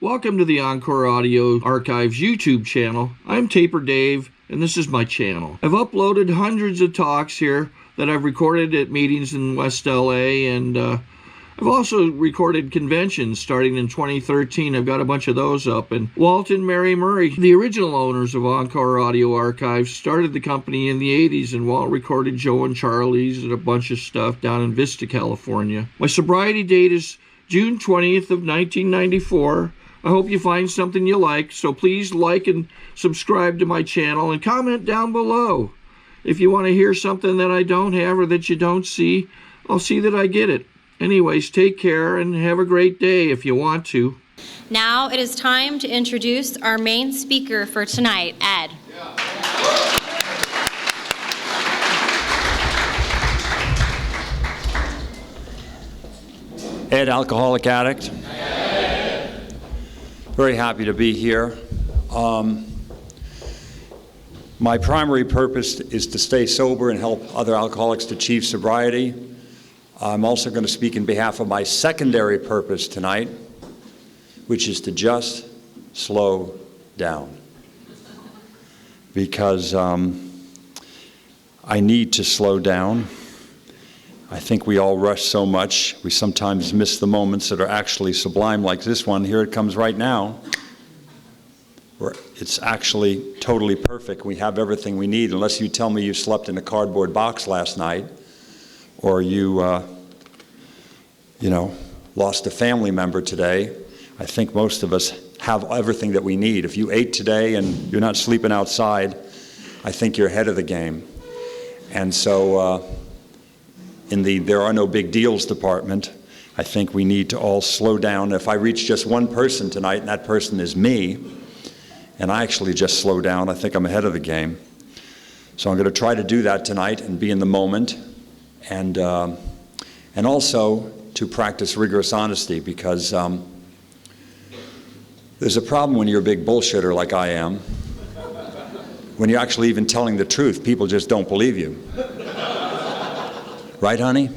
Welcome to the Encore Audio Archives YouTube channel. I'm Taper Dave, and this is my channel. I've uploaded hundreds of talks here that I've recorded at meetings in West LA, and I've also recorded conventions starting in 2013. I've got a bunch of those up. And Walt and Mary Murray, the original owners of Encore Audio Archives, started the company in the 80s, and Walt recorded Joe and Charlie's and a bunch of stuff down in Vista, California. My sobriety date is June 20th of 1994. I hope you find something you like, so please like and subscribe to my channel and comment down below. If you want to hear something that I don't have or that you don't see, I'll see that I get it. Anyways, take care and have a great day if you want to. Now it is time to introduce our main speaker for tonight, Ed. Ed, alcoholic addict. Very happy to be here. My primary purpose is to stay sober and help other alcoholics to achieve sobriety. I'm also going to speak in behalf of my secondary purpose tonight, which is to just slow down. Because I need to slow down. I think we all rush so much, we sometimes miss the moments that are actually sublime, like this one. Here it comes right now, where it's actually totally perfect. We have everything we need, unless you tell me you slept in a cardboard box last night, or you, lost a family member today. I think most of us have everything that we need. If you ate today and you're not sleeping outside, I think you're ahead of the game. And so, in the there are no big deals department, I think we need to all slow down. If I reach just one person tonight, and that person is me, and I actually just slow down, I think I'm ahead of the game. So I'm going to try to do that tonight and be in the moment, and also to practice rigorous honesty, because there's a problem when you're a big bullshitter like I am. When you're actually even telling the truth, people just don't believe you. Right, honey?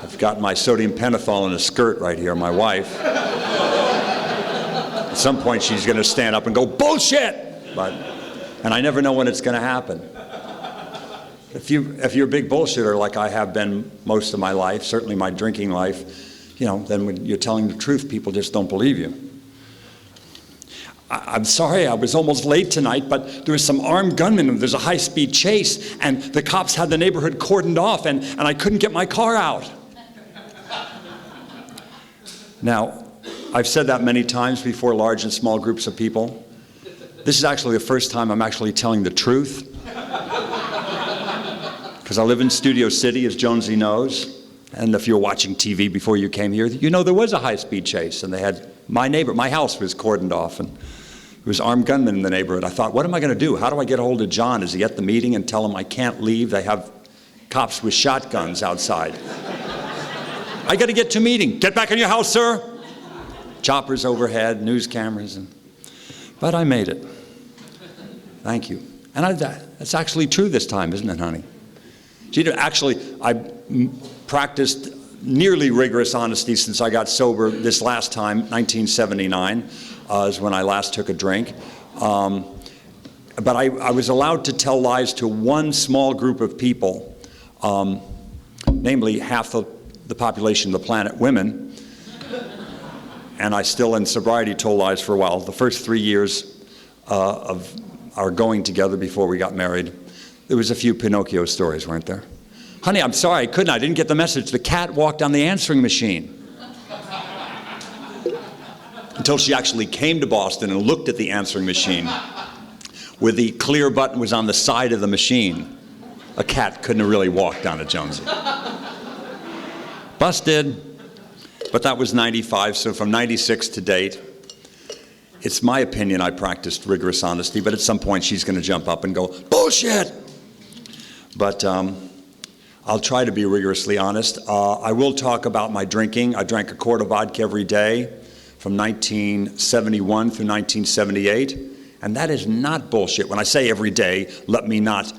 I've got my sodium pentothal in a skirt right here, my wife. At some point, she's going to stand up and go, bullshit! And I never know when it's going to happen. If you're a big bullshitter like I have been most of my life, certainly my drinking life, then when you're telling the truth, people just don't believe you. I'm sorry, I was almost late tonight, but there was some armed gunmen and there's a high-speed chase, and the cops had the neighborhood cordoned off, and I couldn't get my car out. Now, I've said that many times before large and small groups of people. This is actually the first time I'm actually telling the truth. Because I live in Studio City, as Jonesy knows. And if you're watching TV before you came here, you know there was a high-speed chase, and they had my house was cordoned off, and there was armed gunmen in the neighborhood. I thought, what am I going to do? How do I get a hold of John? Is he at the meeting and tell him I can't leave? They have cops with shotguns outside. I got to get to a meeting. Get back in your house, sir. Choppers overhead, news cameras, but I made it. Thank you. And that's actually true this time, isn't it, honey? Actually, I practiced nearly rigorous honesty since I got sober this last time, 1979, is when I last took a drink. But I was allowed to tell lies to one small group of people, namely half the population of the planet, women. And I still, in sobriety, told lies for a while. The first 3 years of our going together before we got married, there was a few Pinocchio stories, weren't there? Honey, I'm sorry, I didn't get the message. The cat walked on the answering machine. Until she actually came to Boston and looked at the answering machine, where the clear button was on the side of the machine. A cat couldn't have really walked on it, Jonesy. Busted. But that was 95, so from 96 to date, it's my opinion I practiced rigorous honesty, but at some point she's going to jump up and go, bullshit! But I'll try to be rigorously honest. I will talk about my drinking. I drank a quart of vodka every day from 1971 through 1978, and that is not bullshit. When I say every day, let me not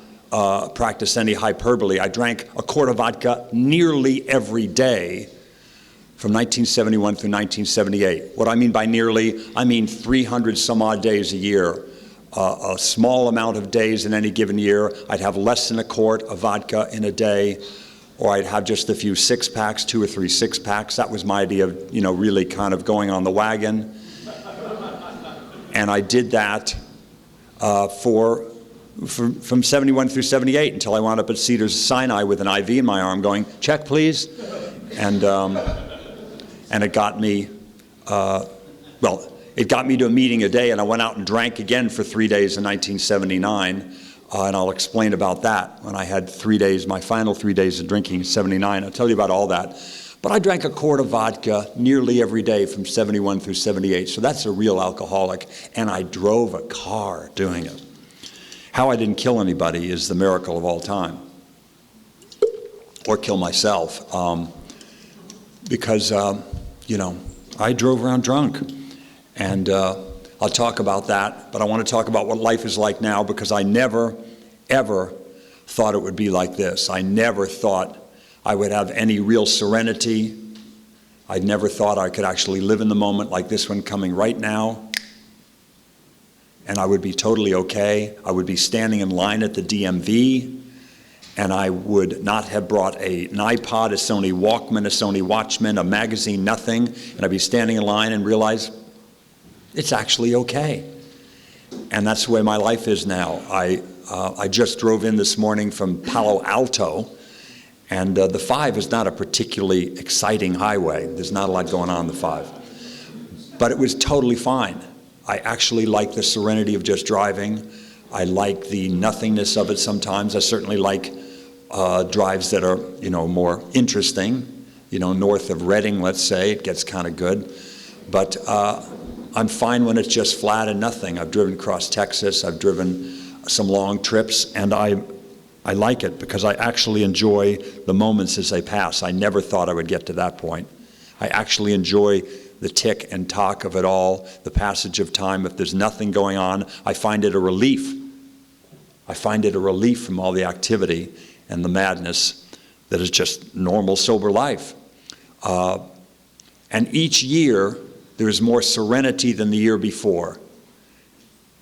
practice any hyperbole. I drank a quart of vodka nearly every day from 1971 through 1978. What I mean by nearly, I mean 300 some odd days a year. A small amount of days in any given year, I'd have less than a quart of vodka in a day, or I'd have just a few six-packs, 2 or 3 six-packs. That was my idea of, really kind of going on the wagon. And I did that from 71 through 78 until I wound up at Cedars-Sinai with an IV in my arm going, check please. And it got me, it got me to a meeting a day, and I went out and drank again for 3 days in 1979. And I'll explain about that when I had 3 days, my final 3 days of drinking in 79. I'll tell you about all that. But I drank a quart of vodka nearly every day from 71 through 78. So that's a real alcoholic. And I drove a car doing it. How I didn't kill anybody is the miracle of all time. Or kill myself. Because, I drove around drunk. And I'll talk about that, but I want to talk about what life is like now, because I never, ever thought it would be like this. I never thought I would have any real serenity. I never thought I could actually live in the moment like this one coming right now. And I would be totally okay. I would be standing in line at the DMV, and I would not have brought an iPod, a Sony Walkman, a Sony Watchman, a magazine, nothing. And I'd be standing in line and realize it's actually okay. And that's the way my life is now. I just drove in this morning from Palo Alto, and the 5 is not a particularly exciting highway. There's not a lot going on the 5. But it was totally fine. I actually like the serenity of just driving. I like the nothingness of it sometimes. I certainly like drives that are, more interesting. North of Reading, let's say, it gets kind of good. But I'm fine when it's just flat and nothing. I've driven across Texas. I've driven some long trips, and I like it because I actually enjoy the moments as they pass. I never thought I would get to that point. I actually enjoy the tick and tock of it all, the passage of time. If there's nothing going on, I find it a relief. I find it a relief from all the activity and the madness that is just normal, sober life. And each year, there is more serenity than the year before.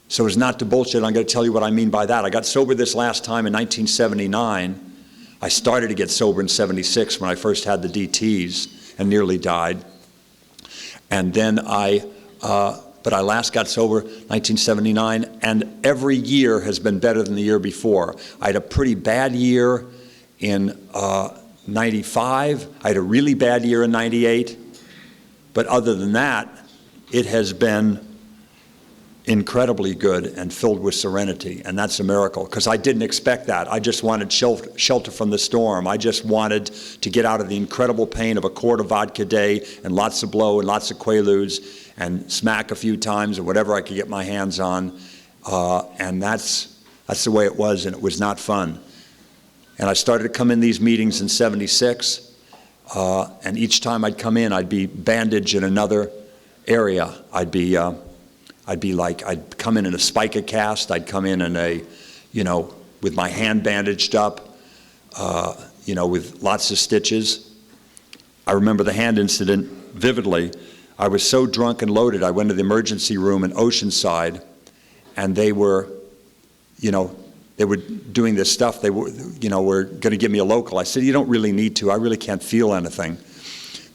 So as not to bullshit, I'm going to tell you what I mean by that. I got sober this last time in 1979. I started to get sober in 76 when I first had the DTs and nearly died. And then but I last got sober 1979, and every year has been better than the year before. I had a pretty bad year in 95. I had a really bad year in 98. But other than that, it has been incredibly good and filled with serenity, and that's a miracle, because I didn't expect that. I just wanted shelter from the storm. I just wanted to get out of the incredible pain of a quart of vodka a day and lots of blow and lots of Quaaludes and smack a few times or whatever I could get my hands on, and that's the way it was, and it was not fun. And I started to come in these meetings in 76. And each time I'd come in, I'd be bandaged in another area. I'd come in a spica cast. I'd come in a, with my hand bandaged up, with lots of stitches. I remember the hand incident vividly. I was so drunk and loaded, I went to the emergency room in Oceanside, and they were doing this stuff. They were going to give me a local. I said, you don't really need to. I really can't feel anything.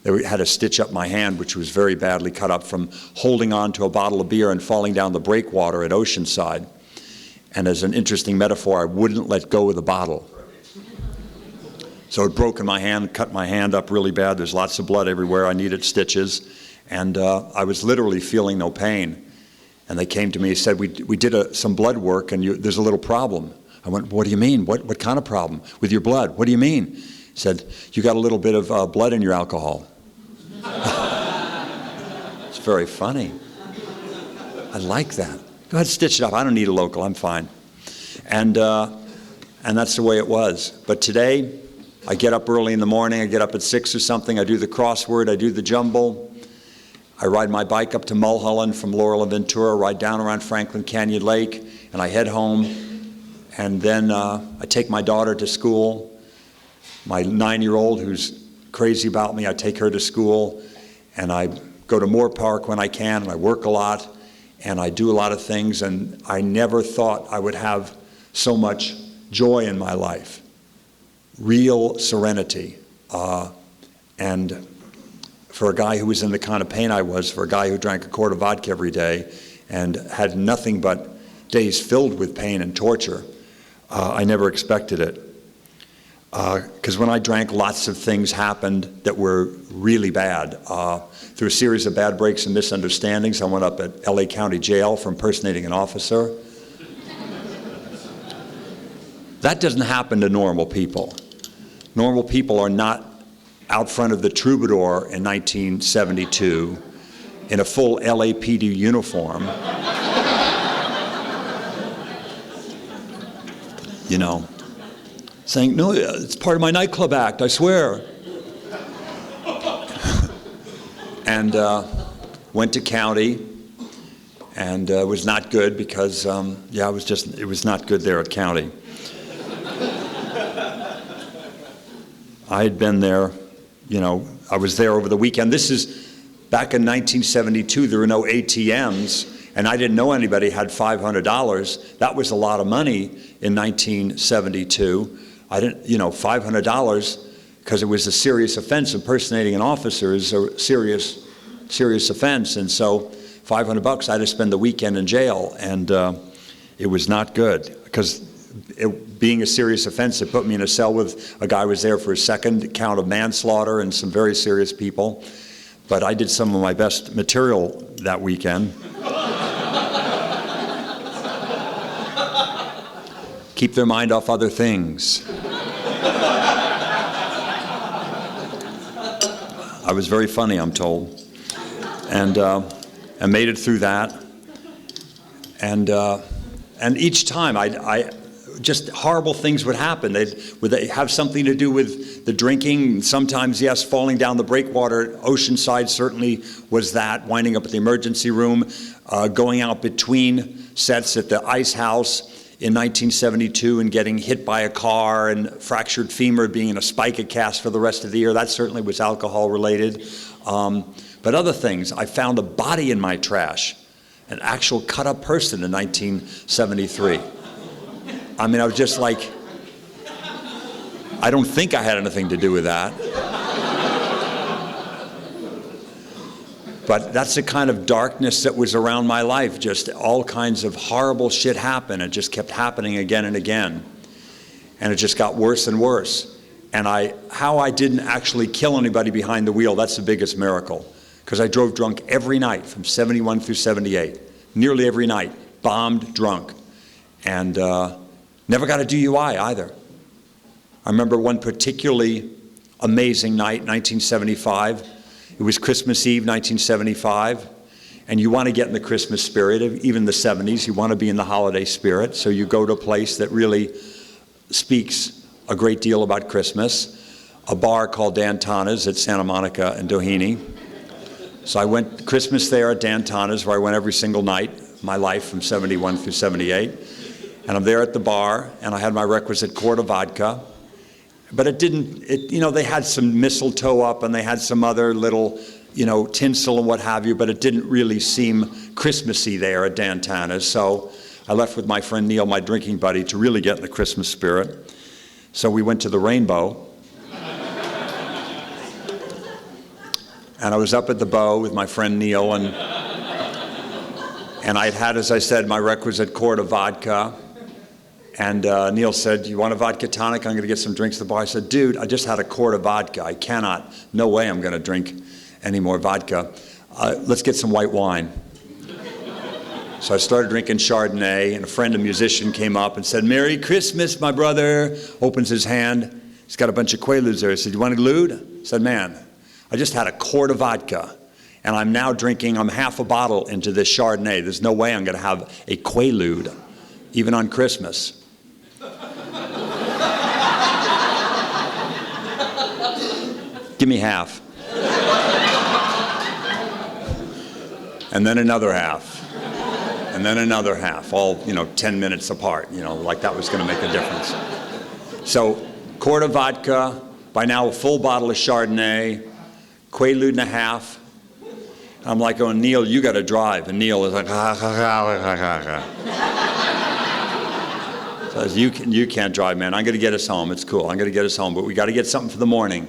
They had to stitch up my hand, which was very badly cut up from holding on to a bottle of beer and falling down the breakwater at Oceanside. And as an interesting metaphor, I wouldn't let go of the bottle. So it broke in my hand, cut my hand up really bad. There's lots of blood everywhere. I needed stitches. And I was literally feeling no pain. And they came to me and said, we did some blood work, and there's a little problem. I went, what do you mean? What kind of problem? With your blood? What do you mean? He said, you got a little bit of blood in your alcohol. It's very funny. I like that. Go ahead, stitch it up. I don't need a local. I'm fine. And that's the way it was. But today, I get up early in the morning. I get up at 6 or something. I do the crossword. I do the jumble. I ride my bike up to Mulholland from Laurel and Ventura, ride down around Franklin Canyon Lake, and I head home. And then I take my daughter to school, my 9-year-old who's crazy about me. I take her to school, and I go to Moore Park when I can, and I work a lot, and I do a lot of things, and I never thought I would have so much joy in my life, real serenity. And for a guy who was in the kind of pain I was, for a guy who drank a quart of vodka every day and had nothing but days filled with pain and torture, I never expected it. Because when I drank, lots of things happened that were really bad. Through a series of bad breaks and misunderstandings, I wound up at LA County Jail for impersonating an officer. That doesn't happen to normal people. Normal people are not out front of the Troubadour in 1972 in a full LAPD uniform. You know, saying, no, it's part of my nightclub act, I swear. And went to county, and it was not good because, it was not good there at county. I had been there, you know, I was there over the weekend. This is back in 1972, there were no ATMs. And I didn't know anybody had $500. That was a lot of money in 1972. I didn't, you know, $500, because it was a serious offense. Impersonating an officer is a serious offense. And so $500, I had to spend the weekend in jail. And it was not good, because being a serious offense, it put me in a cell with a guy who was there for a second count of manslaughter and some very serious people. But I did some of my best material that weekend. Keep their mind off other things. I was very funny, I'm told. And I made it through that. And each time, I just horrible things would happen. Would have something to do with the drinking. Sometimes, yes, falling down the breakwater at Oceanside certainly was that. Winding up at the emergency room, going out between sets at the Ice House in 1972 and getting hit by a car and fractured femur, being in a spica cast for the rest of the year. That certainly was alcohol related. But other things, I found a body in my trash, an actual cut up person in 1973. I mean, I was just like, I don't think I had anything to do with that. But that's the kind of darkness that was around my life. Just all kinds of horrible shit happened. It just kept happening again and again. And it just got worse and worse. And how I didn't actually kill anybody behind the wheel, that's the biggest miracle. Because I drove drunk every night from 71 through 78. Nearly every night. Bombed drunk. And never got a DUI either. I remember one particularly amazing night, 1975. It was Christmas Eve, 1975, and you want to get in the Christmas spirit, even the 70s. You want to be in the holiday spirit, so you go to a place that really speaks a great deal about Christmas, a bar called Dan Tana's at Santa Monica and Doheny. So I went Christmas there at Dan Tana's, where I went every single night, my life from 71 through 78. And I'm there at the bar, and I had my requisite quart of vodka. But they had some mistletoe up, and they had some other little, tinsel and what have you, but it didn't really seem Christmassy there at Dan Tana's. So I left with my friend Neil, my drinking buddy, to really get in the Christmas spirit. So we went to the Rainbow. And I was up at the Bow with my friend Neil, and I'd had, as I said, my requisite quart of vodka. And Neil said, "You want a vodka tonic? I'm going to get some drinks at the bar." I said, "Dude, I just had a quart of vodka. No way I'm going to drink any more vodka. Let's get some white wine." So I started drinking Chardonnay, and a friend, a musician, came up and said, "Merry Christmas, my brother." Opens his hand. He's got a bunch of Quaaludes there. He said, "You want a lewd?" I said, "Man, I just had a quart of vodka, and I'm now I'm half a bottle into this Chardonnay. There's no way I'm going to have a Quaalude, even on Christmas." "Give me half." And then another half. And then another half, all, 10 minutes apart, like that was going to make a difference. So, quart of vodka, By now, a full bottle of Chardonnay, Quaalude and a half. I'm like going, Neil, you got to drive. And Neil is like, says, you can't drive, man. I'm going to get us home. It's cool. I'm going to get us home. But we got to get something for the morning.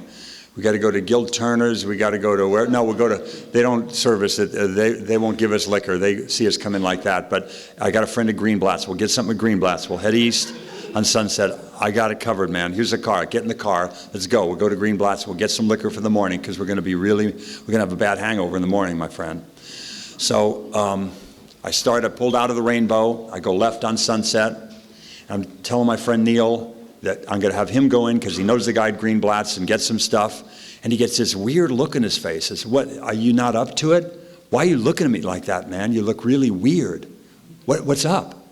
We got to go to Guild Turner's. We got to go to where? No, we'll go to, they don't service it. They won't give us liquor. They see us come in like that. But I got a friend at Greenblatt's. We'll get something at Greenblatt's. We'll head east on Sunset. I got it covered, man. Here's the car. Get in the car. Let's go. We'll go to Greenblatt's. We'll get some liquor for the morning because we're going to have a bad hangover in the morning, my friend. So I pulled out of the Rainbow. I go left on Sunset. I'm telling my friend Neil that I'm going to have him go in because he knows the guy at Greenblatt's and get some stuff. And he gets this weird look in his face. He says, what, are you not up to it? Why are you looking at me like that, man? You look really weird. What's up?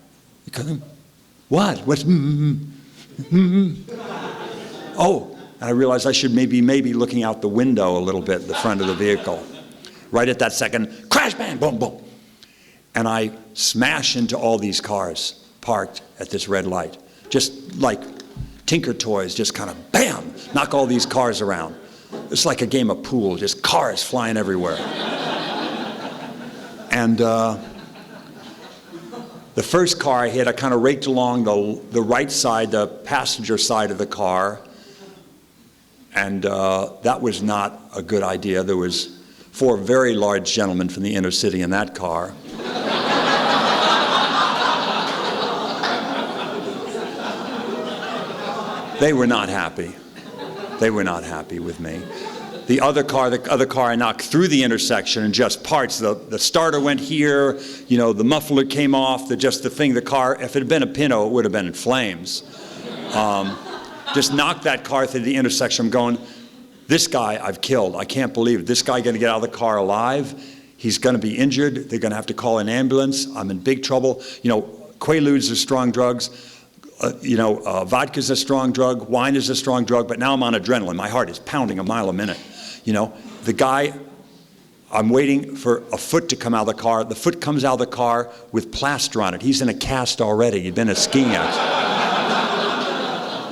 What? What's Oh, and I realized I should maybe looking out the window a little bit, the front of the vehicle. Right at that second, crash, bang, boom, boom. And I smash into all these cars parked at this red light. Just like Tinker Toys, just kind of bam, knock all these cars around. It's like a game of pool, just cars flying everywhere. And the first car I hit, I kind of raked along the right side, the passenger side of the car. And that was not a good idea. There was 4 very large gentlemen from the inner city in that car. They were not happy. They were not happy with me. The other car I knocked through the intersection and just parts. The starter went here, you know, the muffler came off, the car, if it had been a Pinto, it would have been in flames. Just knocked that car through the intersection. I'm going, this guy I've killed. I can't believe it. This guy going to get out of the car alive. He's going to be injured. They're going to have to call an ambulance. I'm in big trouble. You know, Quaaludes are strong drugs. Vodka's a strong drug. Wine is a strong drug. But now I'm on adrenaline. My heart is pounding a mile a minute. You know, the guy, I'm waiting for a foot to come out of the car. The foot comes out of the car with plaster on it. He's in a cast already. He'd been in a skiing accident.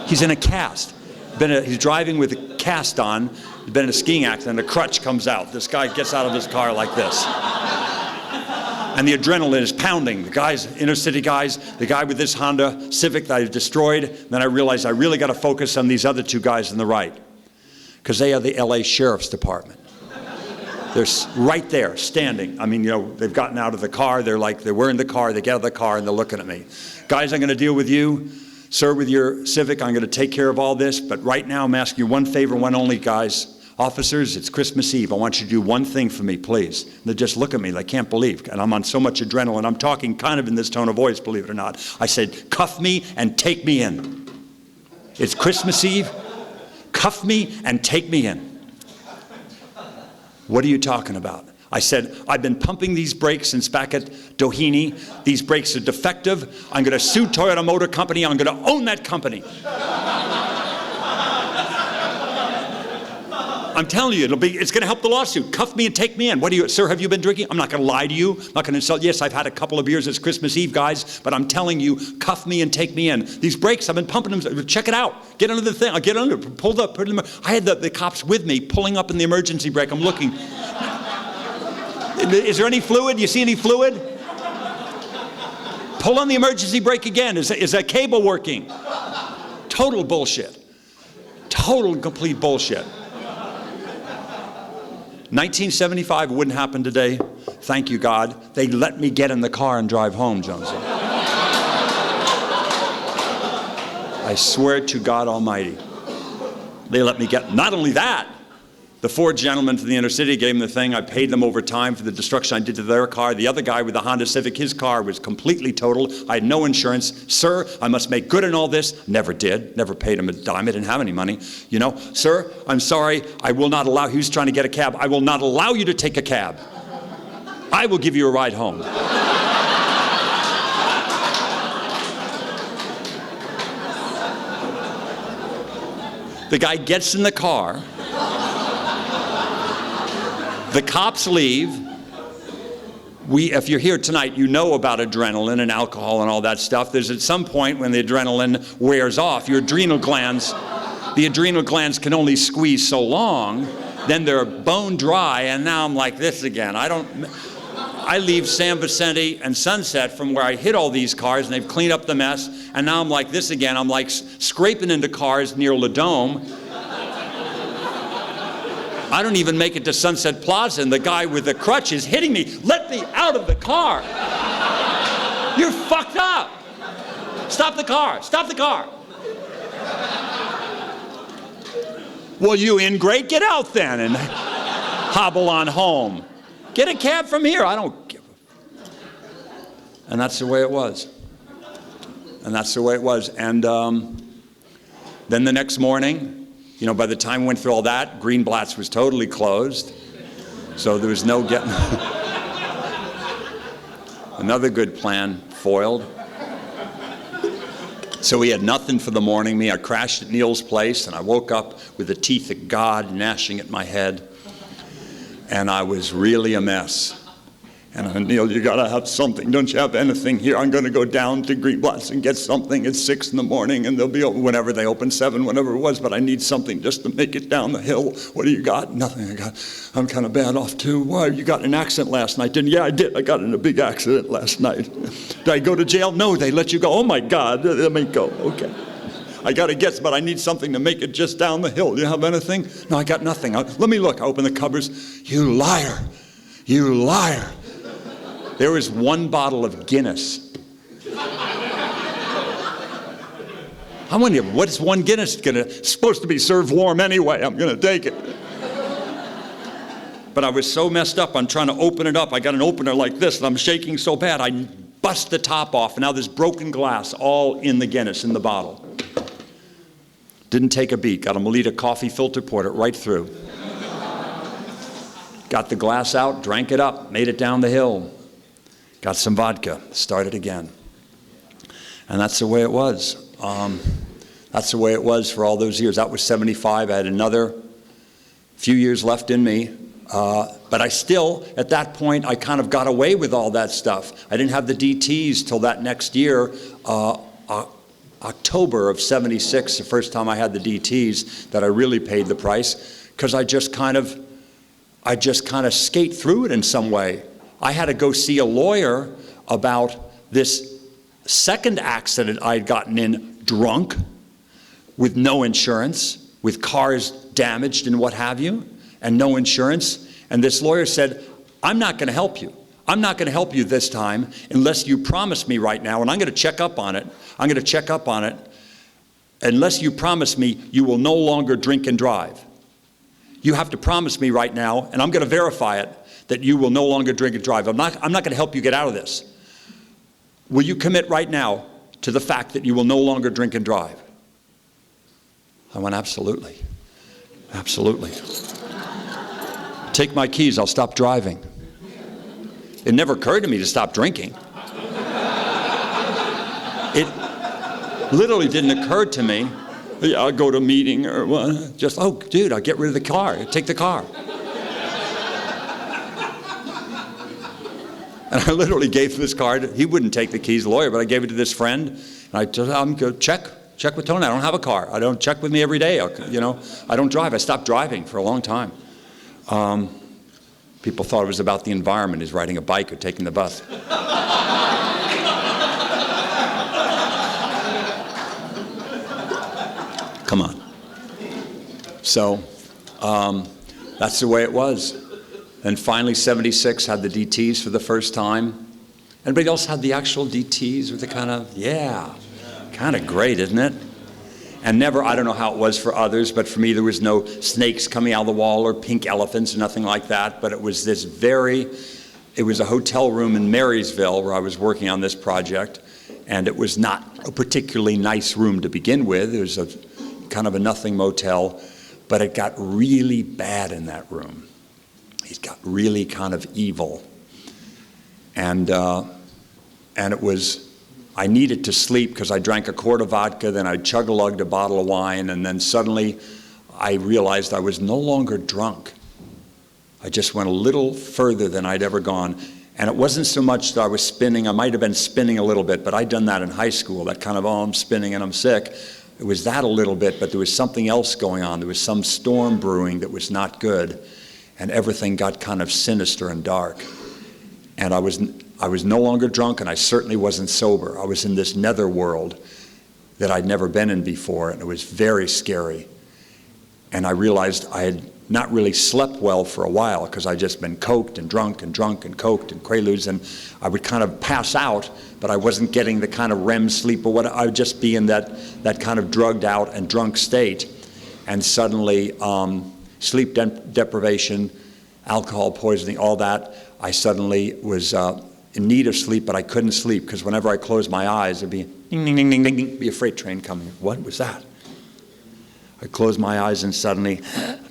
He's in a cast. He's driving with a cast on. He's been in a skiing accident. And a crutch comes out. This guy gets out of his car like this. And the adrenaline is pounding. The guys, inner city guys, the guy with this Honda Civic that I destroyed. Then I realized I really got to focus on these other 2 guys on the right. Because they are the LA Sheriff's Department. They're right there, standing. I mean, you know, they've gotten out of the car. They're in the car. They get out of the car and they're looking at me. Guys, I'm going to deal with you. Sir, with your Civic, I'm going to take care of all this. But right now, I'm asking you one favor, one only, guys. Officers, it's Christmas Eve. I want you to do one thing for me, please. And they just look at me, they can't believe. And I'm on so much adrenaline. I'm talking kind of in this tone of voice, believe it or not. I said, cuff me and take me in. It's Christmas Eve. Cuff me and take me in. What are you talking about? I said, I've been pumping these brakes since back at Doheny. These brakes are defective. I'm going to sue Toyota Motor Company. I'm going to own that company. I'm telling you, it's going to help the lawsuit. Cuff me and take me in. Sir, have you been drinking? I'm not going to lie to you. I'm not going to insult. Yes, I've had a couple of beers. It's Christmas Eve, guys. But I'm telling you, cuff me and take me in. These brakes, I've been pumping them. Check it out. Get under the thing. I'll get under. Pull up. Put them. I had the cops with me pulling up in the emergency brake. I'm looking. Is there any fluid? You see any fluid? Pull on the emergency brake again. Is that cable working? Total bullshit. Total and complete bullshit. 1975 wouldn't happen today. Thank you, God. They let me get in the car and drive home, Jonesy. I swear to God Almighty. They let me get, not only that, the 4 gentlemen from the inner city gave them the thing. I paid them over time for the destruction I did to their car. The other guy with the Honda Civic, his car was completely totaled. I had no insurance. Sir, I must make good on all this. Never did. Never paid him a dime. I didn't have any money. You know, sir, I'm sorry. I will not allow, he was trying to get a cab. I will not allow you to take a cab. I will give you a ride home. The guy gets in the car. The cops leave. If you're here tonight, you know about adrenaline and alcohol and all that stuff. There's at some point when the adrenaline wears off, your adrenal glands The adrenal glands can only squeeze so long, then they're bone dry, and now I'm like this again. I leave San Vicente and Sunset from where I hit all these cars, and they've cleaned up the mess, and now I'm like this again. I'm like scraping into cars near La Dome. I don't even make it to Sunset Plaza, and the guy with the crutch is hitting me. Let me out of the car. You're fucked up. Stop the car. Stop the car. Well, you in great? Get out then and hobble on home. Get a cab from here. I don't give a... And that's the way it was. And that's the way it was. And then the next morning, you know, by the time we went through all that, Greenblatt's was totally closed. So there was no getting... Another good plan foiled. So we had nothing for the morning. I crashed at Neil's place, and I woke up with the teeth of God gnashing at my head. And I was really a mess. And I said, Neil, you gotta have something. Don't you have anything here? I'm gonna go down to Greenblatt's and get something at 6 in the morning, and they'll be open whenever they open, 7, whenever it was, but I need something just to make it down the hill. What do you got? Nothing. I'm kind of bad off too. Why, you got in an accident last night, didn't you? Yeah, I did. I got in a big accident last night. Did I go to jail? No, they let you go. Oh my God, let me go. Okay. I got to guess, but I need something to make it just down the hill. Do you have anything? No, I got nothing. Let me look. I open the cupboards. You liar. You liar. There was one bottle of Guinness. I wonder, what's one Guinness supposed to be served warm anyway? I'm going to take it. But I was so messed up, I'm trying to open it up. I got an opener like this, and I'm shaking so bad, I bust the top off, and now there's broken glass all in the Guinness, in the bottle. Didn't take a beat. Got a Melita coffee filter, poured it right through. Got the glass out, drank it up, made it down the hill. Got some vodka, started again. And that's the way it was. That's the way it was for all those years. That was 75. I had another few years left in me. But I still, at that point, I kind of got away with all that stuff. I didn't have the DTs till that next year. October of 76, the first time I had the DTs, that I really paid the price, because I just kind of skate through it in some way. I had to go see a lawyer about this second accident I'd gotten in drunk, with no insurance, with cars damaged and what have you, and no insurance. And this lawyer said, I'm not going to help you. I'm not going to help you this time unless you promise me right now, and I'm going to check up on it. I'm going to check up on it. Unless you promise me you will no longer drink and drive. You have to promise me right now, and I'm going to verify it, that you will no longer drink and drive. I'm not going to help you get out of this. Will you commit right now to the fact that you will no longer drink and drive? I went, absolutely. Absolutely. Take my keys, I'll stop driving. It never occurred to me to stop drinking. It literally didn't occur to me. Yeah, I'll go to a meeting or what. Just, oh, dude, I'll get rid of the car. Take the car. And I literally gave him this card. He wouldn't take the keys, the lawyer, but I gave it to this friend. And I told him, go check with Tony. I don't have a car. I don't check with me every day. I don't drive. I stopped driving for a long time. People thought it was about the environment. He's riding a bike or taking the bus. Come on. So that's the way it was. And finally, 76, had the DTs for the first time. Anybody else had the actual DTs with the kind of, yeah, kind of great, isn't it? And never, I don't know how it was for others, but for me there was no snakes coming out of the wall or pink elephants or nothing like that. But it was this it was a hotel room in Marysville where I was working on this project. And it was not a particularly nice room to begin with. It was a kind of a nothing motel, but it got really bad in that room. It got really kind of evil. And it was, I needed to sleep because I drank a quart of vodka, then I chug-a-lugged a bottle of wine, and then suddenly I realized I was no longer drunk. I just went a little further than I'd ever gone. And it wasn't so much that I was spinning. I might have been spinning a little bit, but I'd done that in high school, that kind of, oh, I'm spinning and I'm sick. It was that a little bit, but there was something else going on. There was some storm brewing that was not good, and everything got kind of sinister and dark. And I was no longer drunk, and I certainly wasn't sober. I was in this nether world that I'd never been in before, and it was very scary. And I realized I had not really slept well for a while because I'd just been coked and drunk and coked and quaaludes, and I would kind of pass out, but I wasn't getting the kind of REM sleep or what. I would just be in that kind of drugged out and drunk state. And suddenly, sleep deprivation, alcohol poisoning, all that, I suddenly was in need of sleep, but I couldn't sleep because whenever I closed my eyes, there'd be ding, ding, ding, ding, ding, ding, be a freight train coming. What was that? I closed my eyes and suddenly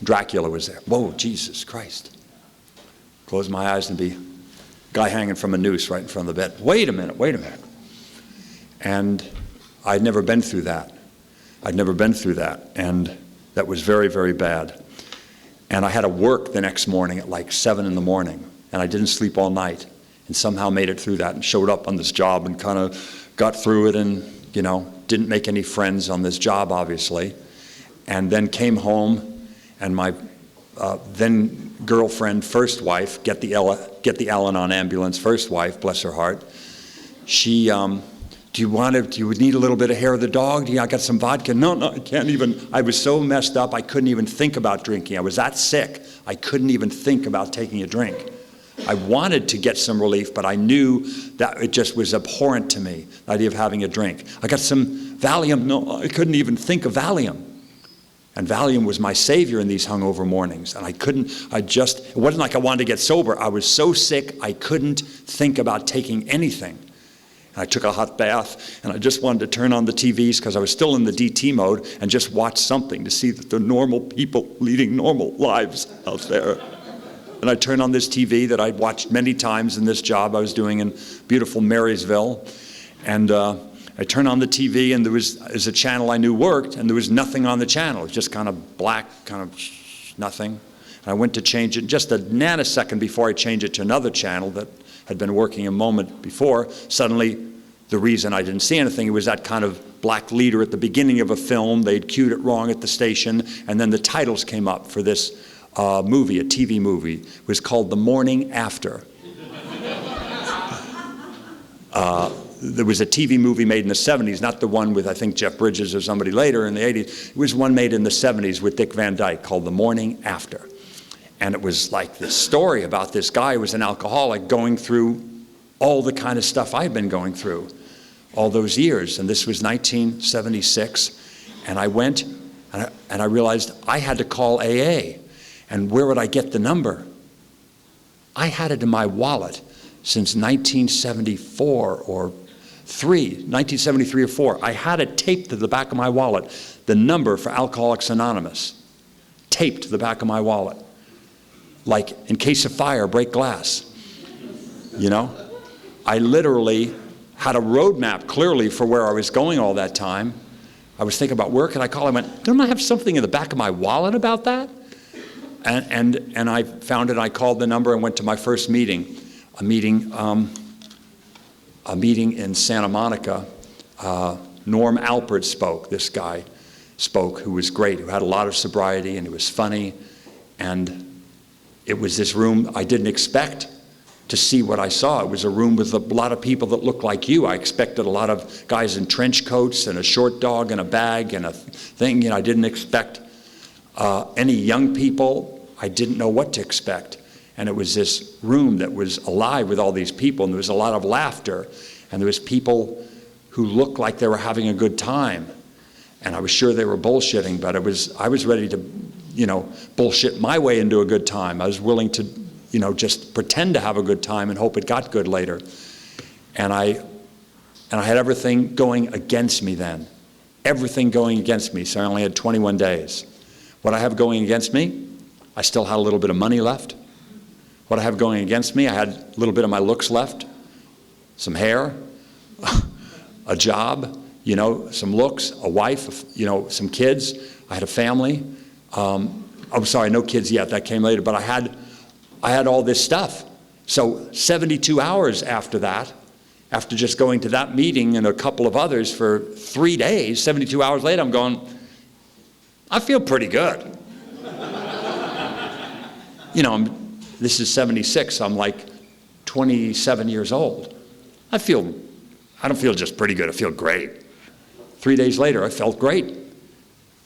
Dracula was there. Whoa, Jesus Christ. Closed my eyes and be a guy hanging from a noose right in front of the bed. Wait a minute. And I'd never been through that. And that was very, very bad. And I had to work the next morning at like 7 in the morning. And I didn't sleep all night. And somehow made it through that and showed up on this job and kind of got through it and, didn't make any friends on this job, obviously. And then came home, and my then girlfriend, first wife, get the Al-Anon ambulance, first wife, bless her heart. She, do you need a little bit of hair of the dog? I got some vodka. No, I can't even. I was so messed up, I couldn't even think about drinking. I was that sick, I couldn't even think about taking a drink. I wanted to get some relief, but I knew that it just was abhorrent to me, the idea of having a drink. I got some Valium. No, I couldn't even think of Valium. And Valium was my savior in these hungover mornings. And it wasn't like I wanted to get sober. I was so sick, I couldn't think about taking anything. And I took a hot bath, and I just wanted to turn on the TVs because I was still in the DT mode and just watch something to see that the normal people leading normal lives out there. And I turned on this TV that I'd watched many times in this job I was doing in beautiful Marysville. And I turned on the TV, and there was a channel I knew worked, and there was nothing on the channel. It was just kind of black, kind of nothing. And I went to change it just a nanosecond before I changed it to another channel that had been working a moment before. Suddenly, the reason I didn't see anything, it was that kind of black leader at the beginning of a film. They'd cued it wrong at the station, and then the titles came up for this movie, a TV movie. It was called The Morning After. There was a TV movie made in the 70s, not the one with, I think, Jeff Bridges or somebody later in the 80s. It was one made in the 70s with Dick Van Dyke called The Morning After. And it was like this story about this guy who was an alcoholic going through all the kind of stuff I'd been going through all those years. And this was 1976. And I went and I realized I had to call AA. And where would I get the number? I had it in my wallet since 1974 or 1973 or 4. I had it taped to the back of my wallet, the number for Alcoholics Anonymous, taped to the back of my wallet. Like, in case of fire, break glass. I literally had a roadmap clearly for where I was going all that time. I was thinking about where could I call? I went, don't I have something in the back of my wallet about that? And I found it. I called the number and went to my first meeting, a meeting in Santa Monica. Norm Alpert spoke. This guy spoke, who was great, who had a lot of sobriety, and he was funny. And it was this room I didn't expect to see what I saw. It was a room with a lot of people that looked like you. I expected a lot of guys in trench coats and a short dog and a bag and a thing. I didn't expect any young people. I didn't know what to expect. And it was this room that was alive with all these people, and there was a lot of laughter, and there was people who looked like they were having a good time. And I was sure they were bullshitting, but I was ready to, bullshit my way into a good time. I was willing to, just pretend to have a good time and hope it got good later. And I had everything going against me then. Everything going against me, so I only had 21 days. What I have going against me, I still had a little bit of money left. What I have going against me, I had a little bit of my looks left, some hair, a job, some looks, a wife, some kids. I had a family. I'm sorry, no kids yet, that came later, but I had all this stuff. So 72 hours after that, after just going to that meeting and a couple of others for 3 days, 72 hours later, I'm going, I feel pretty good. You know, this is 76, so I'm like 27 years old. I don't feel just pretty good, I feel great. 3 days later, I felt great.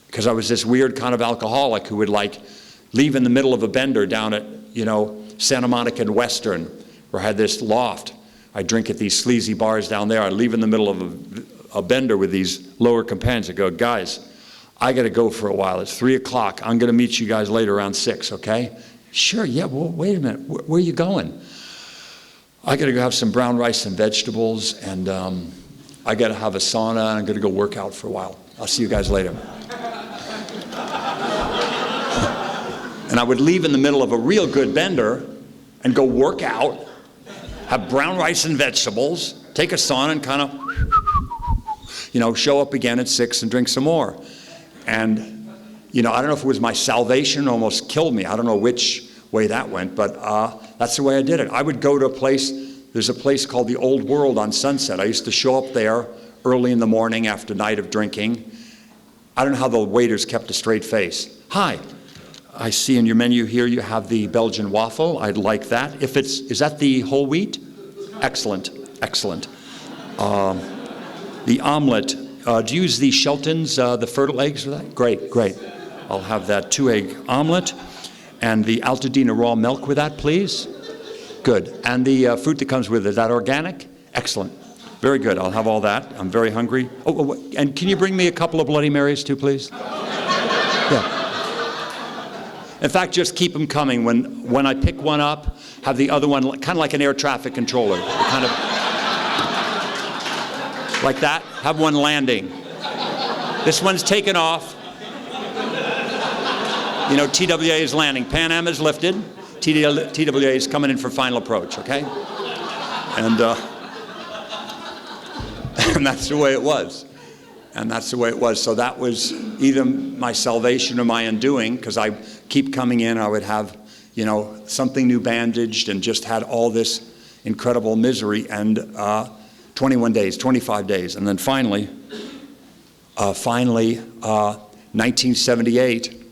Because I was this weird kind of alcoholic who would like leave in the middle of a bender down at, you know, Santa Monica and Western, where I had this loft. I'd drink at these sleazy bars down there. I'd leave in the middle of a bender with these lower companions. I'd go, guys, I got to go for a while. It's 3 o'clock. I'm going to meet you guys later around 6, okay? Sure, yeah, well, wait a minute. Where are you going? I got to go have some brown rice and vegetables, and I got to have a sauna, and I'm going to go work out for a while. I'll see you guys later. And I would leave in the middle of a real good bender and go work out, have brown rice and vegetables, take a sauna and kind of, you know, show up again at 6 and drink some more. And, you know, I don't know if it was my salvation almost killed me. I don't know which way that went, but that's the way I did it. I would go to a place, there's a place called the Old World on Sunset. I used to show up there early in the morning after a night of drinking. I don't know how the waiters kept a straight face. Hi. I see in your menu here you have the Belgian waffle. I'd like that. Is that the whole wheat? Excellent, excellent. The omelet, do you use the Shelton's, the fertile eggs for that? Great, great. I'll have that 2-egg omelet. And the Altadena raw milk with that, please. Good. And the fruit that comes with it, is that organic? Excellent. Very good. I'll have all that. I'm very hungry. Oh, and can you bring me a couple of Bloody Marys too, please? Yeah. In fact, just keep them coming. When I pick one up, have the other one kind of like an air traffic controller. Kind of like that. Have one landing. This one's taken off. You know, TWA is landing. Pan Am is lifted. TWA is coming in for final approach, okay? And that's the way it was. And that's the way it was. So that was either my salvation or my undoing, because I keep coming in, I would have, you know, something new bandaged and just had all this incredible misery. And 21 days, 25 days. And then finally, 1978,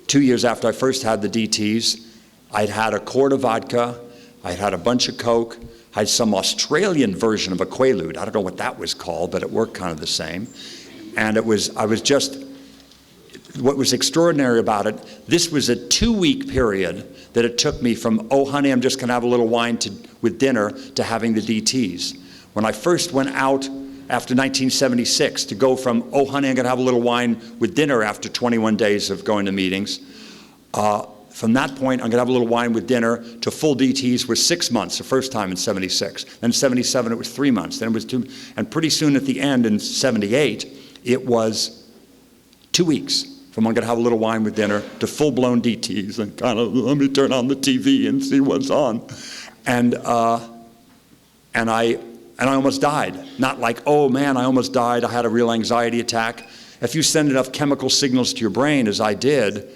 2 years after I first had the DTs, I'd had a quart of vodka, I'd had a bunch of Coke, I had some Australian version of a Quaalude. I don't know what that was called, but it worked kind of the same. And what was extraordinary about it, this was a 2-week period that it took me from, oh honey, I'm just gonna have a little wine with dinner, to having the DTs. When I first went out after 1976, to go from, oh honey, I'm gonna have a little wine with dinner after 21 days of going to meetings, from that point, I'm gonna have a little wine with dinner, to full DTs was 6 months, the first time in 76. Then 77, it was 3 months. Then it was 2, and pretty soon at the end in 78, it was 2 weeks from I'm gonna have a little wine with dinner to full-blown DTs and kind of, let me turn on the TV and see what's on. And I almost died. Not like, oh man, I almost died, I had a real anxiety attack. If you send enough chemical signals to your brain, as I did,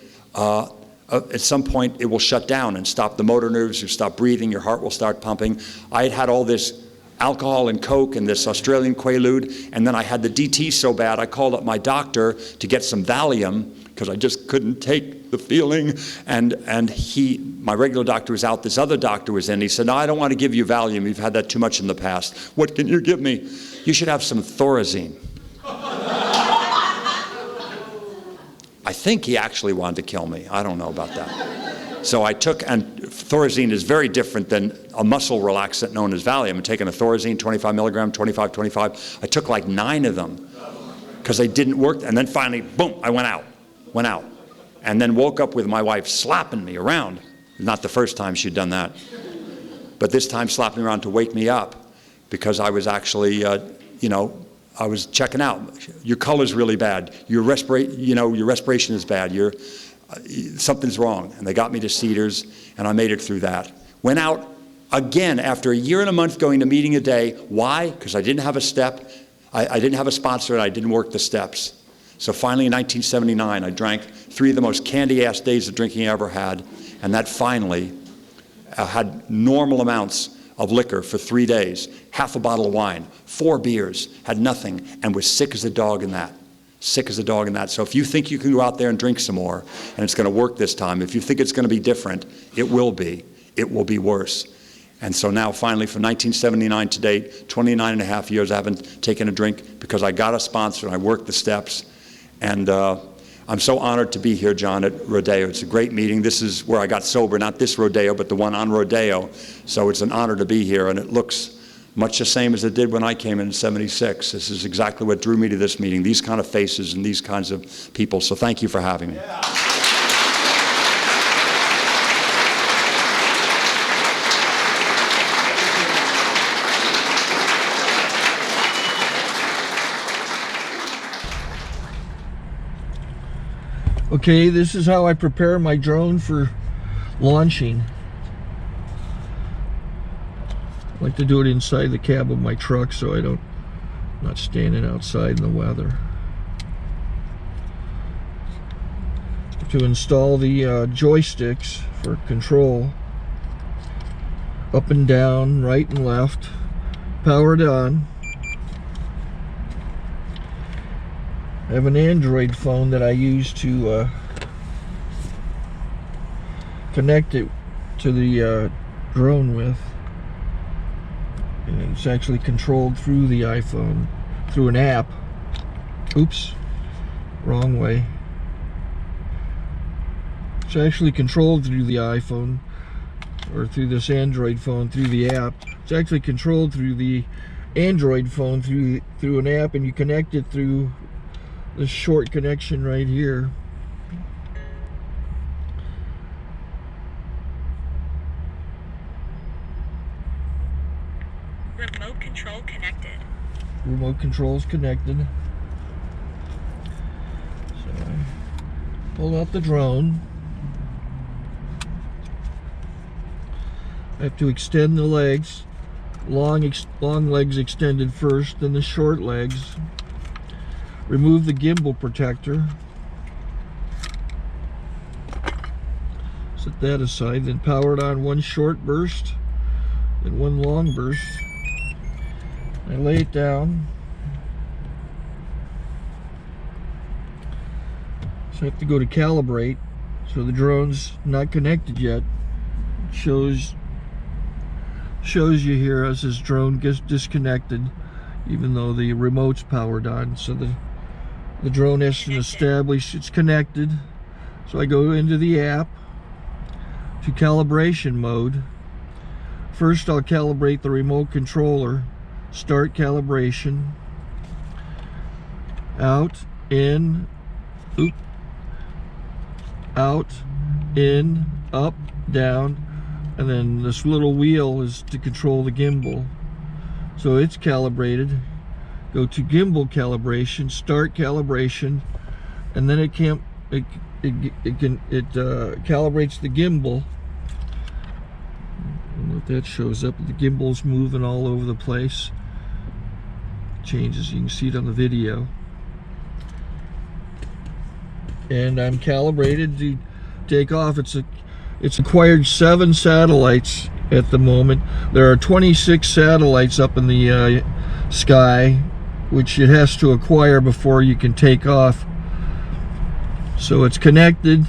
at some point it will shut down and stop the motor nerves, you stop breathing, your heart will start pumping. I had had all this alcohol and Coke and this Australian Quaalude, and then I had the DT so bad I called up my doctor to get some Valium because I just couldn't take the feeling, and my regular doctor was out, this other doctor was in, he said, no, I don't want to give you Valium, you've had that too much in the past. What can you give me? You should have some Thorazine. I think he actually wanted to kill me. I don't know about that. So I took, and Thorazine is very different than a muscle relaxant known as Valium. I'm taking a Thorazine, 25 milligram, 25, 25. I took like 9 of them because they didn't work. And then finally, boom, I went out. And then woke up with my wife slapping me around. Not the first time she'd done that. But this time slapping me around to wake me up because I was actually, you know, I was checking out. Your color's really bad. Your respiration is bad. Something's wrong. And they got me to Cedars, and I made it through that. Went out again after a year and a month going to meeting a day. Why? Because I didn't have a step. I didn't have a sponsor, and I didn't work the steps. So finally in 1979, I drank 3 of the most candy-ass days of drinking I ever had, and that finally had normal amounts of liquor for 3 days, half a bottle of wine, 4 beers, had nothing, and was sick as a dog in that. Sick as a dog in that. So if you think you can go out there and drink some more, and it's going to work this time, if you think it's going to be different, it will be. It will be worse. And so now finally from 1979 to date, 29 and a half years, I haven't taken a drink because I got a sponsor and I worked the steps. And I'm so honored to be here, John, at Rodeo. It's a great meeting. This is where I got sober, not this Rodeo, but the one on Rodeo. So it's an honor to be here, and it looks much the same as it did when I came in '76. This is exactly what drew me to this meeting, these kind of faces and these kinds of people. So thank you for having me. Yeah. Okay, this is how I prepare my drone for launching. I like to do it inside the cab of my truck so I'm not standing outside in the weather. To install the joysticks for control, up and down, right and left, powered on. I have an Android phone that I use to connect it to the drone with. And it's actually controlled through the iPhone, through an app. Oops, wrong way. It's actually controlled through the iPhone, or through this Android phone, through the app. It's actually controlled through the Android phone, through an app, and you connect it through this short connection right here. Remote control connected. Remote control is connected. So I pull out the drone. I have to extend the legs. Long legs extended first, then the short legs. Remove the gimbal protector. Set that aside, then power it on one short burst, then one long burst. I lay it down. So I have to go to calibrate. So the drone's not connected yet. It shows you here as this drone gets disconnected, even though the remote's powered on. So the drone has to establish it's connected. So I go into the app to calibration mode. First I'll calibrate the remote controller. Start calibration. Out, in, oop, out, in, up, down, and then this little wheel is to control the gimbal. So it's calibrated. Go to gimbal calibration, start calibration, and then it calibrates the gimbal. I don't know if that shows up. The gimbal's moving all over the place. Changes, you can see it on the video. And I'm calibrated to take off. It's acquired 7 satellites at the moment. There are 26 satellites up in the sky, which it has to acquire before you can take off. So it's connected.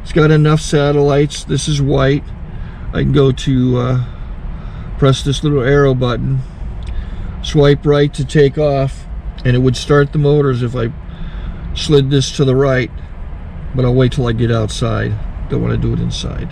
It's got enough satellites. This is white. I can go to press this little arrow button, swipe right to take off, and it would start the motors if I slid this to the right. But I'll wait till I get outside. Don't want to do it inside.